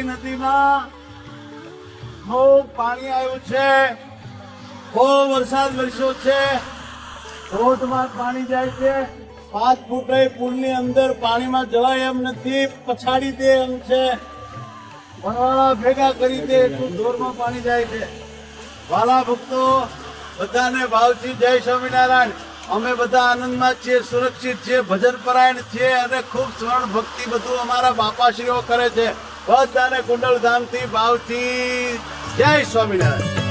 નદીમાં ખૂબ પાણી આવ્યું છે, ખૂબ વરસાદ વરસ્યો છે, ધોધમાર પાણી જાય છે, 5 ફૂટ પુલની અંદર પાણીમાં જવાય એમ નથી, પછાડી દે એમ છે, વણવાળા ભેગા કરી દે એટલું જોરમાં પાણી જાય છે। વાલા ભક્તો બધાને ભાવથી જય સ્વામિનારાયણ। અમે બધા આનંદમાં છીએ, સુરક્ષિત છીએ, ભજન પરાયણ છીએ અને ખૂબ શ્રવણ ભક્તિ બધું અમારા બાપાશ્રીઓ કરે છે। બધાને કુંડલ ધામથી ભાવથી જય સ્વામિનારાયણ।